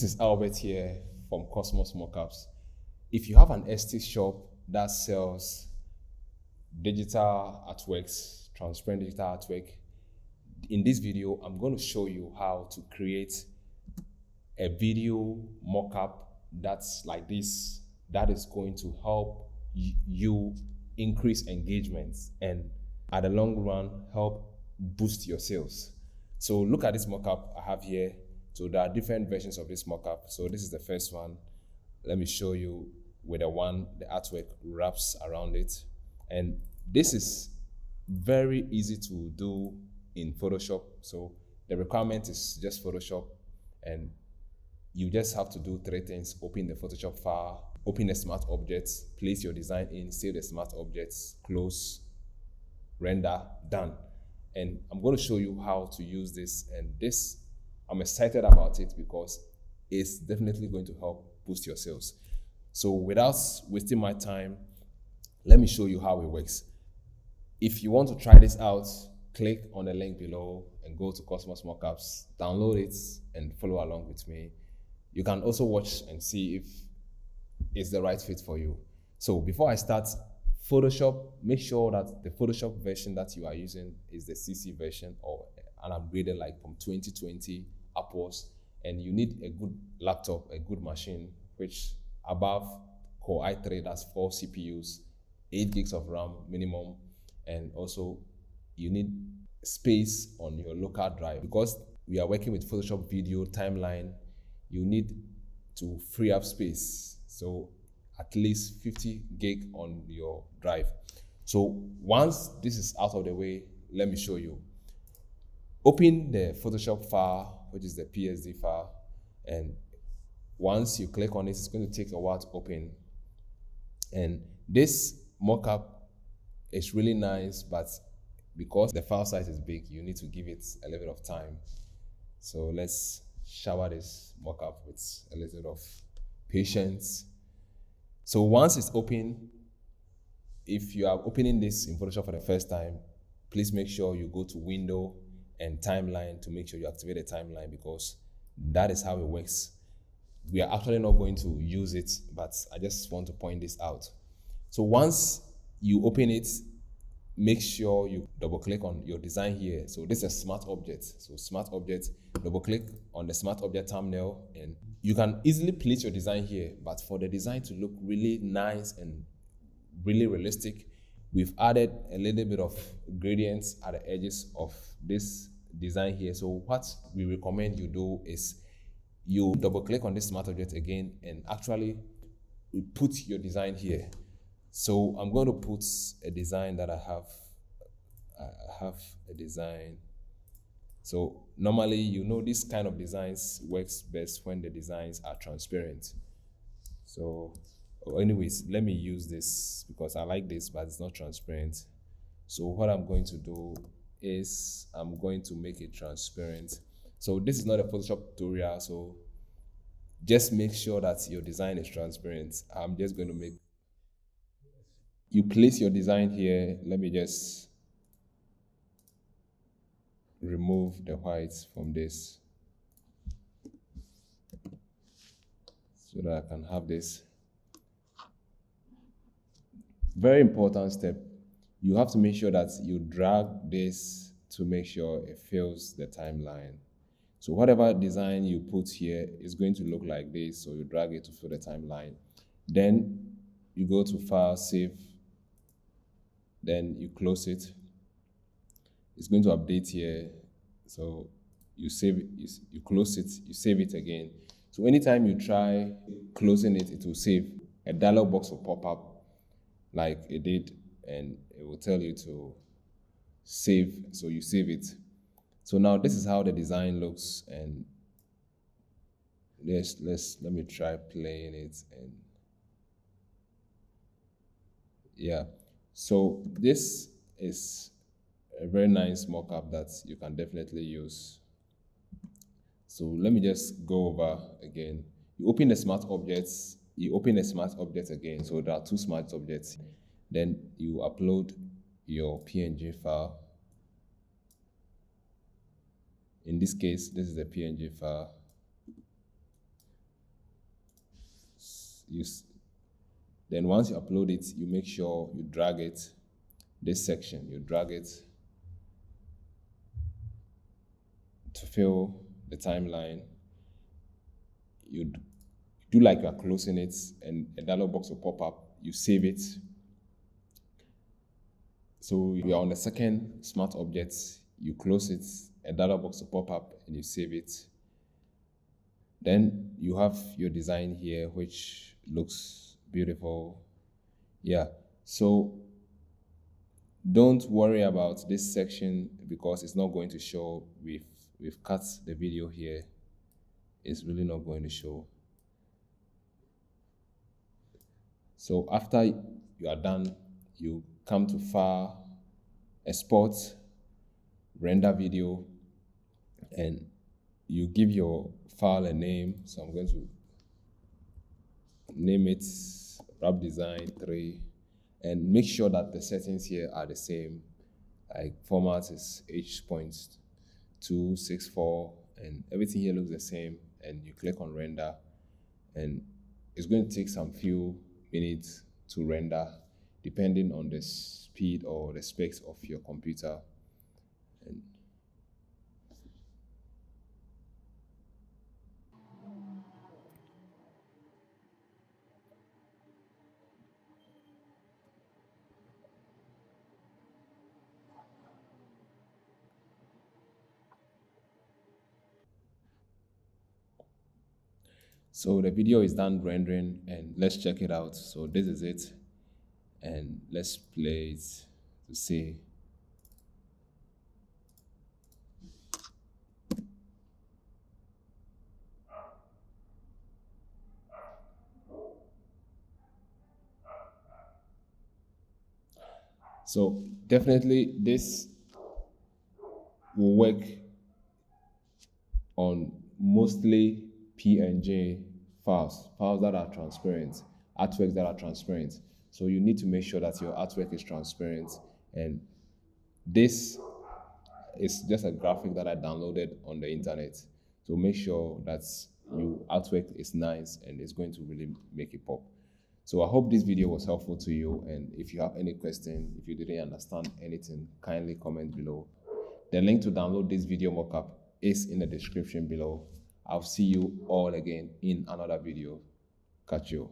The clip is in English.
This is Albert here from Cosmos Mockups. If you have an Etsy shop that sells digital artworks, transparent digital artwork, in this video, I'm going to show you how to create a video mockup that's like this, that is going to help you increase engagements and at the long run, help boost your sales. So look at this mockup I have here. So there are different versions of this mockup. So this is the first one. Let me show you with the artwork wraps around it. And this is very easy to do in Photoshop. So the requirement is just Photoshop, and you just have to do three things: open the Photoshop file, open the smart objects, place your design in, save the smart objects, close, render, done. And I'm going to show you how to use this, and this, I'm excited about it because it's definitely going to help boost your sales. So without wasting my time, let me show you how it works. If you want to try this out, click on the link below and go to Cosmos Mockups, download it and follow along with me. You can also watch and see if it's the right fit for you. So before I start, Photoshop, make sure that the Photoshop version that you are using is the CC version or an upgraded like from 2020 upwards, and you need a good laptop, a good machine, which above Core i3, that's 4 CPUs, 8 gigs of RAM minimum, and also you need space on your local drive. Because we are working with Photoshop video timeline, you need to free up space. So at least 50 gig on your drive. So once this is out of the way, let me show you. Open the Photoshop file, which is the PSD file, and once you click on it, it's going to take a while to open. And this mockup is really nice, but because the file size is big, you need to give it a little bit of time. So let's shower this mockup with a little bit of patience. So once it's open, if you are opening this in Photoshop for the first time, please make sure you go to Window and Timeline to make sure you activate the timeline, because that is how it works. We are actually not going to use it, but I just want to point this out. So once you open it, make sure you double click on your design here. So this is a smart object. So smart object, double click on the smart object thumbnail, and you can easily place your design here. But for the design to look really nice and really realistic, we've added a little bit of gradients at the edges of this design here. So what we recommend you do is you double click on this smart object again and actually put your design here. So I'm going to put a design that I have a design. So normally, you know, this kind of designs works best when the designs are transparent. So anyways, let me use this because I like this, but it's not transparent. So what I'm going to do is I'm going to make it transparent. So this is not a Photoshop tutorial, so just make sure that your design is transparent. I'm just going to make, you place your design here. Let me just remove the whites from this so that I can have this. Very important step. You have to make sure that you drag this to make sure it fills the timeline. So whatever design you put here is going to look like this. So you drag it to fill the timeline. Then you go to File, Save. Then you close it. It's going to update here. So you save it, you close it, you save it again. So anytime you try closing it, it will save. A dialog box will pop up like it did, and it will tell you to save. So you save it. So now this is how the design looks, and let me try playing it. And yeah, so this is a very nice mockup that you can definitely use. So let me just go over again. You open the smart objects, you open a smart object again. So there are two smart objects. Then you upload your PNG file. In this case, this is a PNG file. then once you upload it, you make sure you drag it, this section, you drag it to fill the timeline. You do like you are closing it, and a dialog box will pop up. You save it. So you are on the second smart object, you close it, a dialog box will pop up, and you save it. Then you have your design here, which looks beautiful. Yeah, so don't worry about this section because it's not going to show. We've cut the video here. It's really not going to show. So after you are done, you come to File, Export, Render Video, and you give your file a name. So I'm going to name it Wrap Design 3, and make sure that the settings here are the same. Like format is H.264, and everything here looks the same. And you click on Render, and it's going to take some few minutes to render, depending on the speed or the specs of your computer. And so the video is done rendering, and let's check it out. So this is it, and let's play it to see. So definitely this will work on mostly PNG files that are transparent, artworks that are transparent. So you need to make sure that your artwork is transparent. And this is just a graphic that I downloaded on the internet. So make sure that your artwork is nice and it's going to really make it pop. So I hope this video was helpful to you. And if you have any question, if you didn't understand anything, kindly comment below. The link to download this video mockup is in the description below. I'll see you all again in another video. Catch you.